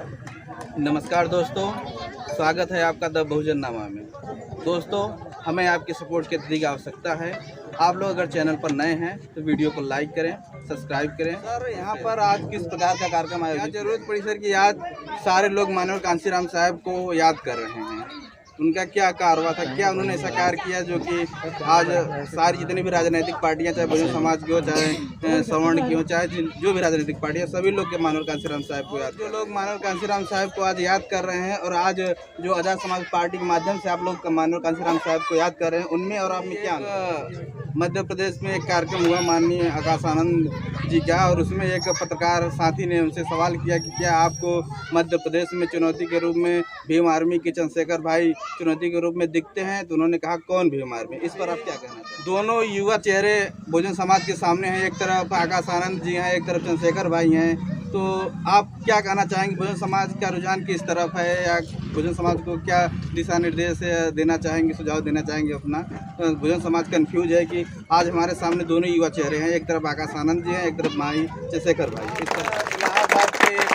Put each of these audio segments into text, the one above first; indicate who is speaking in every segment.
Speaker 1: नमस्कार दोस्तों, स्वागत है आपका द बहुजन नामा में। दोस्तों, हमें आपकी सपोर्ट की अधिक आवश्यकता है। आप लोग अगर चैनल पर नए हैं तो वीडियो को लाइक करें, सब्सक्राइब करें। सर, यहाँ पर आज किस प्रकार का कार्यक्रम आयोजित? जरूरत पड़ी सर की याद सारे लोग माननीय कांशीराम साहब को याद कर रहे हैं। उनका क्या कार्य था, क्या उन्होंने ऐसा कार्य किया जो कि आज सारी जितनी भी राजनीतिक पार्टियां, चाहे बहुजन समाज की हो, चाहे सवर्ण की हो, चाहे जो भी राजनीतिक पार्टियां, सभी लोग के माननीय कांशीराम साहब को याद, जो लोग माननीय कांशीराम साहब को आज याद कर रहे हैं और आज जो आजाद समाज पार्टी के माध्यम से आप लोग माननीय कांशीराम साहब को याद कर रहे हैं, उनमें और आप में क्या? मध्य प्रदेश में एक कार्यक्रम हुआ माननीय आकाश आनंद जी का, और उसमें एक पत्रकार साथी ने उनसे सवाल किया कि क्या आपको मध्य प्रदेश में चुनौती के रूप में भीम आर्मी के चंद्रशेखर भाई चुनौती के रूप में दिखते हैं? तो उन्होंने कहा कौन भीम आर्मी। इस पर आप क्या कहना चाहते हैं? दोनों युवा चेहरे बहुजन समाज के सामने हैं, एक तरफ आकाश आनंद जी हैं, एक तरफ चंद्रशेखर भाई हैं। तो आप क्या कहना चाहेंगे, बहुजन समाज का रुझान किस तरफ है, या बहुजन समाज को क्या दिशा निर्देश देना चाहेंगे, सुझाव देना चाहेंगे अपना? बहुजन समाज कंफ्यूज है कि आज हमारे सामने दोनों युवा चेहरे हैं, एक तरफ आकाश आनंद जी हैं, एक तरफ माही चंद्रशेखर भाई। इस तरह इलाहाबाद के एक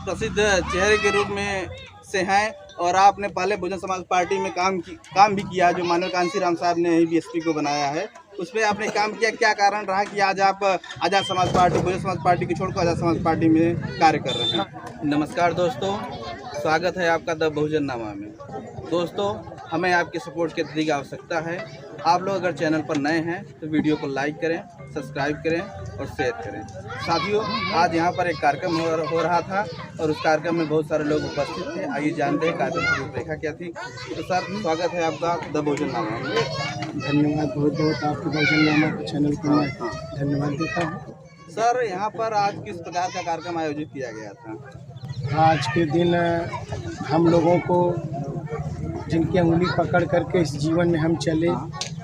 Speaker 1: प्रसिद्ध चेहरे के रूप में से हैं, और आपने पहले बहुजन समाज पार्टी में काम भी किया, जो माननीय कांशीराम साहब ने ही बीएसपी को बनाया है, उसमें आपने काम किया। क्या कारण रहा कि आज आप आजाद समाज पार्टी, बहुजन समाज पार्टी की छोड़कर आजाद समाज पार्टी में कार्य कर रहे हैं? नमस्कार दोस्तों, स्वागत है आपका द बहुजन नामा में। दोस्तों, हमें आपकी सपोर्ट की अधिक आवश्यकता है। आप लोग अगर चैनल पर नए हैं तो वीडियो को लाइक करें, सब्सक्राइब करें और शेयर करें। साथियों, आज यहाँ पर एक कार्यक्रम हो रहा था और उस कार्यक्रम में बहुत सारे लोग उपस्थित थे। आइए जानते हैं कार्यक्रम की रूपरेखा क्या थी। तो सर, स्वागत है आपका द बहुजन नामा में।
Speaker 2: धन्यवाद, बहुत बहुत आपके बहुजन नामा चैनल को मैं धन्यवाद देता हूँ।
Speaker 1: सर, यहाँ पर आज किस प्रकार का कार्यक्रम आयोजित किया गया था?
Speaker 2: आज के दिन हम लोगों को जिनकी अंगुली पकड़ करके इस जीवन में हम चले,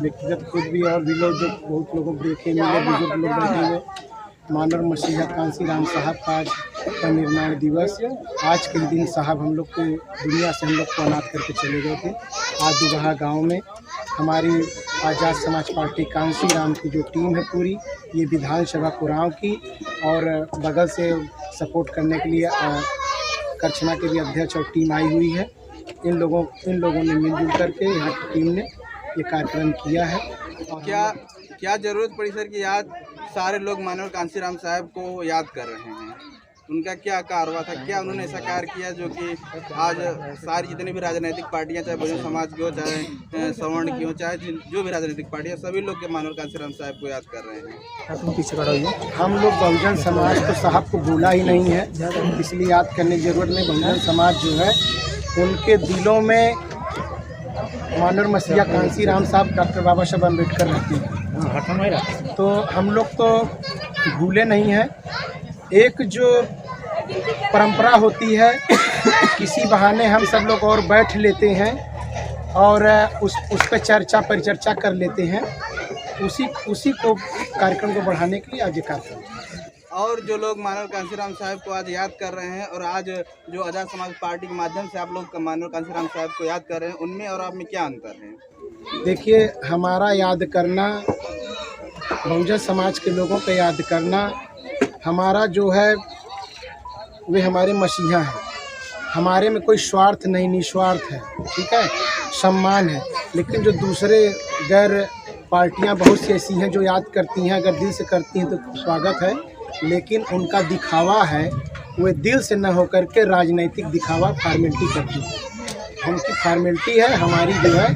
Speaker 2: व्यक्तिगत खुद भी और भी लोग, जो बहुत लोगों को देखे मिले, बुजुर्ग लोग बैठे हुए, मानव मसीहा कांशीराम साहब का आज का निर्माण दिवस। आज के दिन साहब हम लोग को दुनिया से हम लोग को अनाथ करके चले गए थे। आज दुबहा गांव में हमारी आज़ाद समाज पार्टी कांशीराम की जो टीम है पूरी, ये विधानसभा कुराव की, और बगल से सपोर्ट करने के लिए करछना के भी अध्यक्ष और टीम आई हुई है। इन लोगों ने मिलजुल करके यहाँ की टीम ने ये कार्यक्रम किया है।
Speaker 1: क्या जरूरत पड़ी सर कि आज सारे लोग माननीय कांशीराम साहब को याद कर रहे हैं? उनका क्या कार्य था, क्या उन्होंने ऐसा कार्य किया जो कि आज सारी जितनी भी राजनीतिक पार्टियां, चाहे बहुजन समाज की हो, चाहे सवर्ण की हो, चाहे जो भी राजनीतिक पार्टियां, सभी लोग के माननीय कांशीराम साहब को याद कर रहे हैं?
Speaker 2: हम लोग बहुजन समाज तो साहब को भूला ही नहीं है, इसलिए याद करने की जरूरत नहीं। बहुजन समाज जो है, उनके दिलों में मानव मसीहा कांशीराम साहब, डॉक्टर बाबा साहब अम्बेडकर रहते हैं। तो हम लोग तो भूले नहीं हैं। एक जो परंपरा होती है, किसी बहाने हम सब लोग और बैठ लेते हैं और उस पर परिचर्चा कर लेते हैं। उसी को कार्यक्रम को बढ़ाने के लिए आज ये कार्यक्रम।
Speaker 1: और जो लोग माननीय कांशीराम साहब को आज याद कर रहे हैं और आज जो आजाद समाज पार्टी के माध्यम से आप लोग माननीय कांशीराम साहब को याद कर रहे हैं, उनमें और आप में क्या अंतर है?
Speaker 2: देखिए, हमारा याद करना, बहुजन समाज के लोगों पे याद करना, हमारा जो है वे हमारे मसीहा हैं। हमारे में कोई स्वार्थ नहीं, निस्वार्थ है, ठीक है, सम्मान है। लेकिन जो दूसरे गैर पार्टियां बहुत सी ऐसी हैं जो याद करती हैं, अगर दिल से करती हैं तो स्वागत है, लेकिन उनका दिखावा है, वे दिल से न होकर के राजनीतिक दिखावा, फॉर्मेलिटी करती है। उनकी फॉर्मेलिटी है, हमारी जो है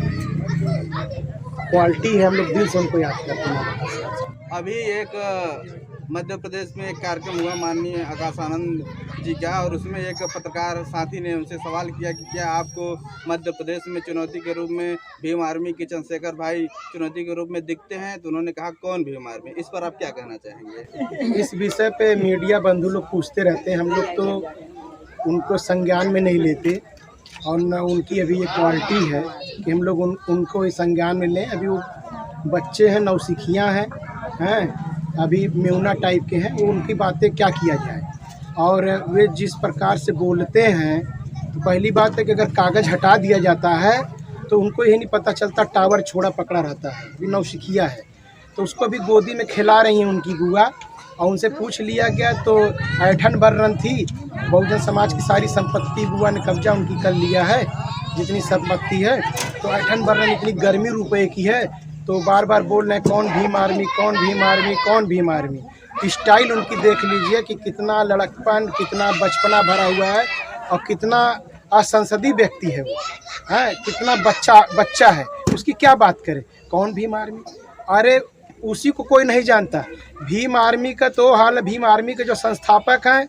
Speaker 2: क्वालिटी है, हम लोग दिल से उनको याद करते हैं।
Speaker 1: अभी एक मध्य प्रदेश में एक कार्यक्रम हुआ माननीय आकाश आनंद जी का, और उसमें एक पत्रकार साथी ने उनसे सवाल किया कि क्या आपको मध्य प्रदेश में चुनौती के रूप में भीम आर्मी के चंद्रशेखर भाई चुनौती के रूप में दिखते हैं? तो उन्होंने कहा कौन भीम आर्मी। इस पर आप क्या कहना चाहेंगे?
Speaker 2: इस विषय पे मीडिया बंधु लोग पूछते रहते हैं, हम लोग तो उनको संज्ञान में नहीं लेते, और न उनकी अभी ये क्वालिटी है कि हम लोग उनको इस संज्ञान में लें। अभी वो बच्चे हैं, नौसिखियाँ हैं, अभी मेहुना टाइप के हैं, वो उनकी बातें क्या किया जाए। और वे जिस प्रकार से बोलते हैं, तो पहली बात है कि अगर कागज़ हटा दिया जाता है तो उनको यही नहीं पता चलता टावर छोड़ा पकड़ा रहता है। अभी नौसिखिया है तो उसको भी गोदी में खिला रही हैं उनकी बुआ, और उनसे पूछ लिया गया तो ऐठन भर रन थी बहुजन समाज की सारी संपत्ति बुआ ने कब्जा उनकी कर लिया है, जितनी संपत्ति है। तो ऐठन भर रहे, इतनी गर्मी रुपए की है, तो बार बार बोल रहे हैं कौन भीम आर्मी, कौन भीम आर्मी, कौन भीम आर्मी। स्टाइल उनकी देख लीजिए कि कितना लड़कपन, कितना बचपना भरा हुआ है और कितना असंसदीय व्यक्ति है वो, है कितना बच्चा है, उसकी क्या बात करें। कौन भीम आर्मी? अरे उसी को कोई नहीं जानता। भीम आर्मी का तो हाल, भीम आर्मी के जो संस्थापक हैं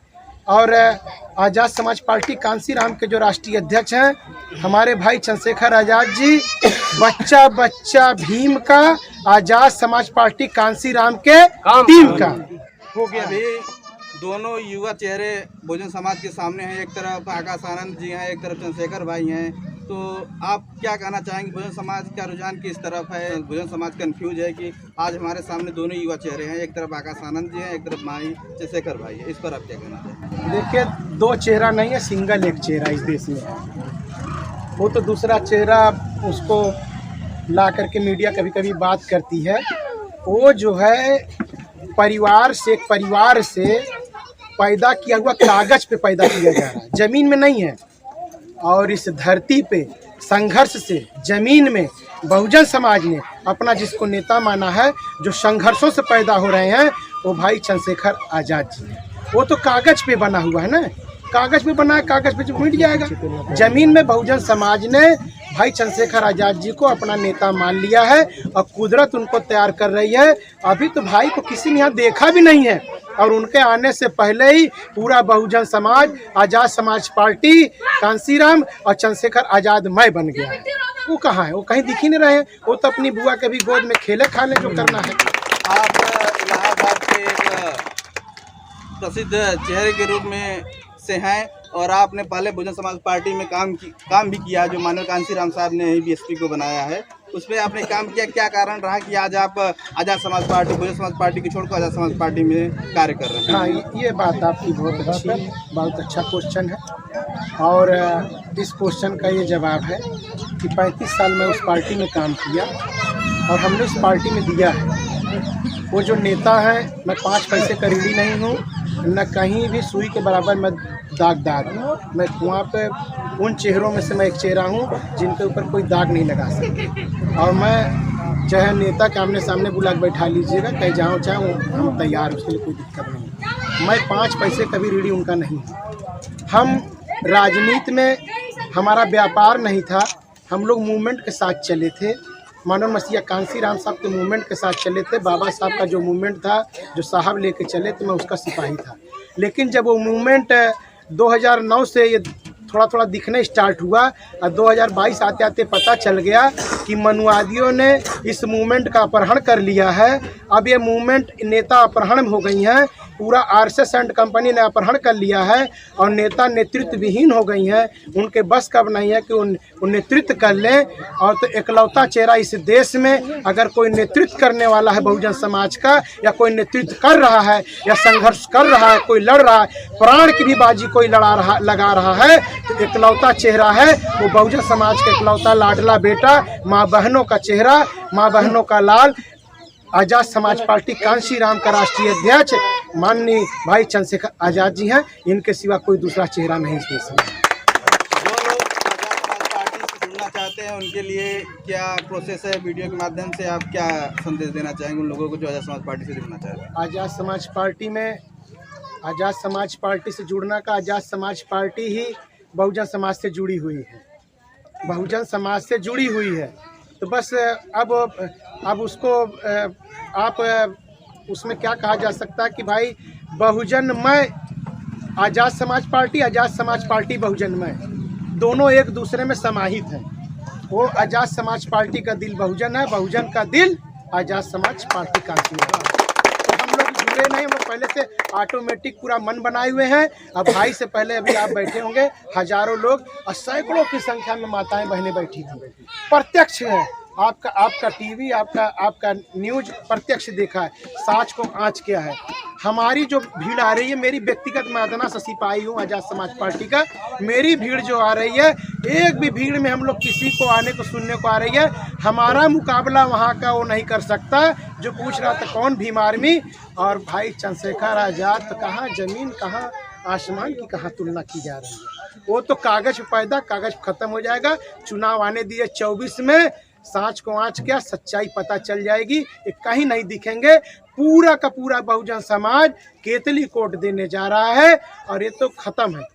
Speaker 2: और आज़ाद समाज पार्टी कांसीराम के जो राष्ट्रीय अध्यक्ष हैं हमारे भाई चंद्रशेखर आज़ाद जी, बच्चा बच्चा भीम का, आज़ाद समाज पार्टी कांसीराम के टीम का
Speaker 1: हो गया। अभी दोनों युवा चेहरे बहुजन समाज के सामने हैं, एक तरफ आकाश आनंद जी हैं, एक तरफ चंद्रशेखर भाई हैं। तो आप क्या कहना चाहेंगे, बहुजन समाज का रुझान किस तरफ है? बहुजन समाज कंफ्यूज है कि आज हमारे सामने दोनों युवा चेहरे हैं, एक तरफ आकाश आनंद जी हैं, एक तरफ माई चंद्रशेखर भाई है, इस पर आप क्या कहना चाहेंगे?
Speaker 2: देखिए, दो चेहरा नहीं है, सिंगल एक चेहरा इस देश में है। वो तो दूसरा चेहरा उसको ला करके मीडिया कभी कभी बात करती है। वो जो है परिवार से पैदा किया हुआ, कागज पे पैदा किया जा रहा है, जमीन में नहीं है। और इस धरती पे संघर्ष से जमीन में बहुजन समाज ने अपना जिसको नेता माना है, जो संघर्षों से पैदा हो रहे हैं, वो भाई चंद्रशेखर आज़ाद जी। वो तो कागज पे बना हुआ है ना, कागज पे बना है, कागज पे जो मिट जाएगा। जमीन में बहुजन समाज ने भाई चंद्रशेखर आज़ाद जी को अपना नेता मान लिया है और कुदरत उनको तैयार कर रही है। अभी तो भाई को किसी ने यहाँ देखा भी नहीं है और उनके आने से पहले ही पूरा बहुजन समाज, आज़ाद समाज पार्टी कांसीराम और चंद्रशेखर आज़ाद मय बन गया है। वो कहाँ है? वो कहीं दिख ही नहीं रहे हैं। वो तो अपनी बुआ के भी गोद में खेले खाने जो करना है।
Speaker 1: आप इलाहाबाद के एक प्रसिद्ध चेहरे के रूप में से हैं और आपने पहले बहुजन समाज पार्टी में काम भी किया, जो माननीय कांसीराम साहब ने बीएसपी को बनाया है, उसमें आपने काम किया। क्या कारण रहा कि आज आप आज़ाद समाज पार्टी, बहुजन समाज पार्टी की छोड़कर आज़ाद समाज पार्टी में कार्य कर रहे हैं?
Speaker 2: हाँ, ये बात आपकी बहुत अच्छा क्वेश्चन है और इस क्वेश्चन का ये जवाब है कि 35 साल में उस पार्टी में काम किया और हमने उस पार्टी में दिया है। वो जो नेता हैं, मैं 5 पैसे का रीढ़ी नहीं हूँ, न कहीं भी सुई के बराबर मैं दागदार हूँ। मैं वहाँ पे उन चेहरों में से मैं एक चेहरा हूँ जिनके ऊपर कोई दाग नहीं लगा सकता। और मैं चाहे नेता के आमने सामने बुला के बैठा लीजिएगा, कहीं जाऊँ चाहे हम तैयार, उसके लिए कोई दिक्कत नहीं। मैं 5 पैसे का भी रीढ़ी उनका नहीं हूँ। हम राजनीति में हमारा व्यापार नहीं था, हम लोग मूवमेंट के साथ चले थे। मानव मसीहा कांसीराम साहब के मूवमेंट के साथ चले थे। बाबा साहब का जो मूवमेंट था, जो साहब लेके चले, तो मैं उसका सिपाही था। लेकिन जब वो मूवमेंट 2009 से ये थोड़ा थोड़ा दिखने स्टार्ट हुआ और 2022 आते आते पता चल गया कि मनुवादियों ने इस मूवमेंट का अपहरण कर लिया है। अब ये मूवमेंट नेता अपहरण हो गई हैं, पूरा आरएसएस एंड कंपनी ने अपहरण कर लिया है और नेता नेतृत्व विहीन हो गई हैं। उनके बस कब नहीं है कि उन नेतृत्व कर लें। और तो एकलौता चेहरा इस देश में अगर कोई नेतृत्व करने वाला है बहुजन समाज का, या कोई नेतृत्व कर रहा है या संघर्ष कर रहा है, कोई लड़ रहा है, प्राण की भी बाजी कोई लगा रहा है, तो एकलौता चेहरा है वो बहुजन समाज का एकलौता लाडला बेटा, माँ बहनों का चेहरा, माँ बहनों का लाल, आज़ाद समाज पार्टी कांसीराम का राष्ट्रीय अध्यक्ष माननीय भाई चंद्रशेखर आज़ाद जी हैं। इनके सिवा कोई दूसरा चेहरा नहीं इस देश में।
Speaker 1: जो लोग आज़ाद समाज पार्टी से जुड़ना चाहते हैं उनके लिए क्या प्रोसेस है? वीडियो के माध्यम से आप क्या संदेश देना चाहेंगे उन लोगों को जो आज़ाद समाज पार्टी से जुड़ना चाहते हैं?
Speaker 2: आज़ाद समाज पार्टी में, आज़ाद समाज पार्टी से जुड़ना का, आज़ाद समाज पार्टी ही बहुजन समाज से जुड़ी हुई है, बहुजन समाज से जुड़ी हुई है। तो बस अब उसको आप उसमें क्या कहा जा सकता है कि भाई बहुजनमय आज़ाद समाज पार्टी बहुजनमय, दोनों एक दूसरे में समाहित हैं। वो आज़ाद समाज पार्टी का दिल बहुजन है, बहुजन का दिल आज़ाद समाज पार्टी कांसीराम। तो हम लोग जुड़े नहीं, हम लोग पहले से ऑटोमेटिक पूरा मन बनाए हुए हैं। अब भाई से पहले अभी आप बैठे होंगे हजारों लोग और सैकड़ों की संख्या में माताएं बहनें बैठी थी। प्रत्यक्ष है आपका टीवी, आपका न्यूज प्रत्यक्ष देखा है, साँच को आँच किया है। हमारी जो भीड़ आ रही है, मेरी व्यक्तिगत, मैं अदना से सिपाही हूँ आज़ाद समाज पार्टी का, मेरी भीड़ जो आ रही है, एक भी भीड़ में हम लोग किसी को आने को सुनने को आ रही है। हमारा मुकाबला वहाँ का वो नहीं कर सकता जो पूछ रहा था कौन भीम आर्मी। और भाई चंद्रशेखर आज़ाद तो कहाँ जमीन, कहाँ आसमान की कहाँ तुलना की जा रही है। वो तो कागज पैदा, कागज खत्म हो जाएगा। चुनाव आने दिए 24 में, सांच को आँच क्या, सच्चाई पता चल जाएगी। ये कहीं नहीं दिखेंगे। पूरा का पूरा बहुजन समाज केतली कोट देने जा रहा है और ये तो खत्म है।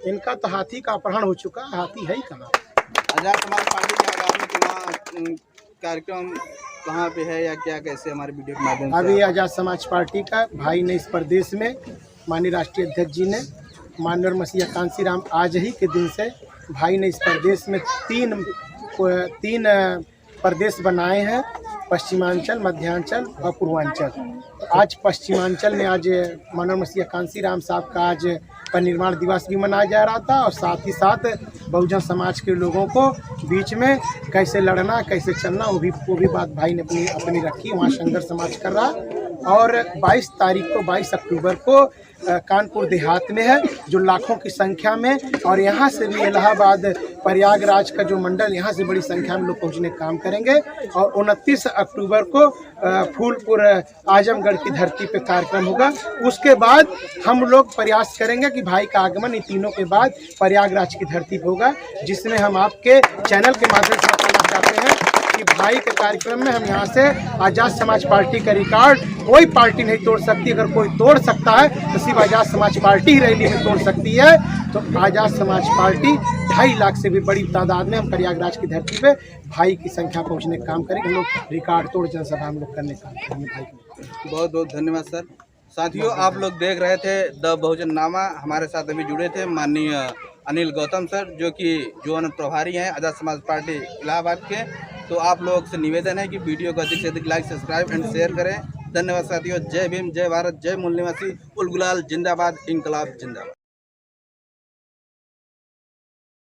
Speaker 2: इनका तो हाथी का अपहरण हो चुका, हाथी है ही कहाँ।
Speaker 1: आजाद समाज पार्टी के आगामी चुनाव कार्यक्रम कहाँ पे है या क्या, कैसे हमारे वीडियो के माध्यम से?
Speaker 2: अभी आजाद समाज पार्टी का भाई ने इस प्रदेश में माननीय राष्ट्रीय अध्यक्ष जी ने, माननीय मसीहा कांसी राम आज ही के दिन से भाई ने इस प्रदेश में तीन प्रदेश बनाए हैं, पश्चिमांचल, मध्यांचल और पूर्वांचल। आज पश्चिमांचल में आज माननीय मसीहा कांसी राम साहब का आज परिनिर्वाण दिवस भी मनाया जा रहा था और साथ ही साथ बहुजन समाज के लोगों को बीच में कैसे लड़ना, कैसे चलना, वो भी बात भाई ने अपनी रखी। वहाँ संघर्ष समाज कर रहा। और 22 तारीख को, 22 अक्टूबर को कानपुर देहात में है, जो लाखों की संख्या में, और यहाँ से भी इलाहाबाद प्रयागराज का जो मंडल, यहाँ से बड़ी संख्या में लोग पहुँचने का काम करेंगे। और 29 अक्टूबर को फूलपुर आजमगढ़ की धरती पे कार्यक्रम होगा। उसके बाद हम लोग प्रयास करेंगे कि भाई का आगमन इन तीनों के बाद प्रयागराज की धरती पे होगा, जिसमें हम आपके चैनल के माध्यम से बताना चाहते हैं कि भाई के कार्यक्रम में हम यहाँ से आजाद समाज पार्टी का रिकॉर्ड कोई पार्टी नहीं तोड़ सकती। अगर कोई तोड़ सकता है तो सिर्फ आजाद समाज पार्टी ही रैली में तोड़ सकती है। तो आजाद समाज पार्टी 2.5 लाख से भी बड़ी तादाद में हम प्रयागराज की धरती पे भाई की संख्या पहुँचने का काम करेंगे। हम लोग रिकॉर्ड तोड़ जनसभा हम लोग करने का भाई।
Speaker 1: बहुत बहुत धन्यवाद सर। साथियों, आप लोग देख रहे थे द बहुजन नामा। हमारे साथ अभी जुड़े थे माननीय अनिल गौतम सर, जो कि जोन प्रभारी हैं आजाद समाज पार्टी इलाहाबाद के। तो आप लोगों से निवेदन है कि वीडियो को अधिक से अधिक लाइक, सब्सक्राइब एंड शेयर करें। धन्यवाद साथियों। जय भीम, जय भारत, जय मूल निवासी, उल गुलाल जिंदाबाद, इंकलाब जिंदाबाद।